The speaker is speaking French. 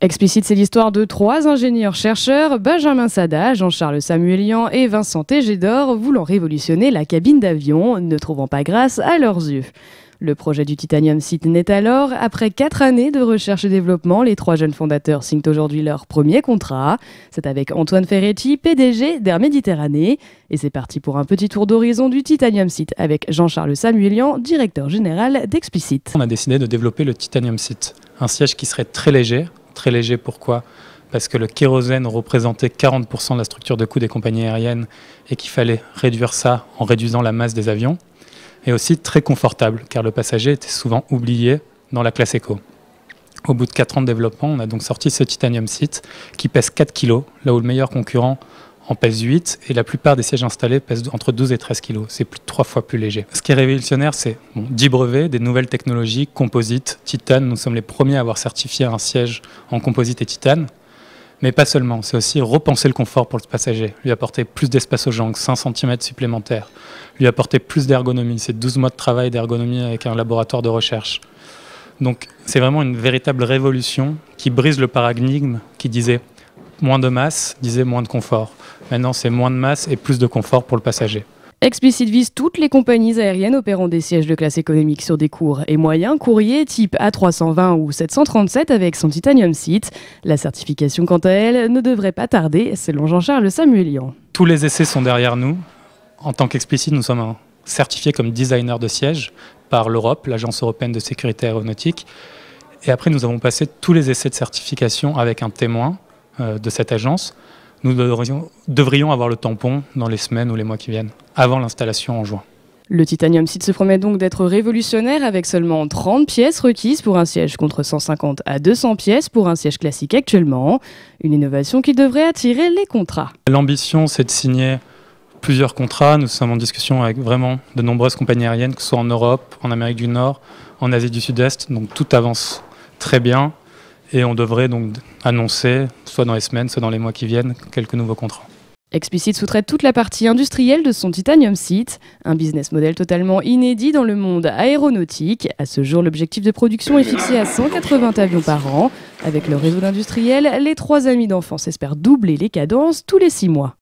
Explicite, c'est l'histoire de 3 ingénieurs-chercheurs, Benjamin Sada, Jean-Charles Samuelian et Vincent Tégédor, voulant révolutionner la cabine d'avion, ne trouvant pas grâce à leurs yeux. Le projet du Titanium Site naît alors. Après 4 années de recherche et développement, les 3 jeunes fondateurs signent aujourd'hui leur premier contrat. C'est avec Antoine Ferretti, PDG d'Air Méditerranée. Et c'est parti pour un petit tour d'horizon du Titanium Site avec Jean-Charles Samuelian, directeur général d'Explicite. On a décidé de développer le Titanium Site, un siège qui serait très léger. Très léger pourquoi ? Parce que le kérosène représentait 40% de la structure de coût des compagnies aériennes et qu'il fallait réduire ça en réduisant la masse des avions. Et aussi très confortable, car le passager était souvent oublié dans la classe éco. Au bout de 4 ans de développement, on a donc sorti ce Titanium Site qui pèse 4 kg, là où le meilleur concurrent en pèse 8, et la plupart des sièges installés pèsent entre 12 et 13 kg. C'est plus de 3 fois plus léger. Ce qui est révolutionnaire, c'est 10 brevets, des nouvelles technologies, composite, titane. Nous sommes les premiers à avoir certifié un siège en composite et titane. Mais pas seulement, c'est aussi repenser le confort pour le passager, lui apporter plus d'espace aux jambes, 5 cm supplémentaires, lui apporter plus d'ergonomie, c'est 12 mois de travail d'ergonomie avec un laboratoire de recherche. Donc c'est vraiment une véritable révolution qui brise le paradigme qui disait moins de masse, disait moins de confort. Maintenant c'est moins de masse et plus de confort pour le passager. Explicite vise toutes les compagnies aériennes opérant des sièges de classe économique sur des courts et moyens courriers type A320 ou 737 avec son Titanium Site. La certification, quant à elle, ne devrait pas tarder, selon Jean-Charles Samuelian. Tous les essais sont derrière nous. En tant qu'Explicite, nous sommes certifiés comme designer de sièges par l'Europe, l'Agence européenne de sécurité aéronautique. Et après, nous avons passé tous les essais de certification avec un témoin de cette agence. Nous devrions avoir le tampon dans les semaines ou les mois qui viennent, avant l'installation en juin. Le Titanium Site se promet donc d'être révolutionnaire avec seulement 30 pièces requises pour un siège contre 150 à 200 pièces pour un siège classique actuellement. Une innovation qui devrait attirer les contrats. L'ambition, c'est de signer plusieurs contrats. Nous sommes en discussion avec vraiment de nombreuses compagnies aériennes, que ce soit en Europe, en Amérique du Nord, en Asie du Sud-Est. Donc tout avance très bien. Et on devrait donc annoncer, soit dans les semaines, soit dans les mois qui viennent, quelques nouveaux contrats. Explicite sous-traite toute la partie industrielle de son Titanium Site, un business model totalement inédit dans le monde aéronautique. À ce jour, l'objectif de production est fixé à 180 avions par an. Avec le réseau d'industriels, les 3 amis d'enfance espèrent doubler les cadences tous les 6 mois.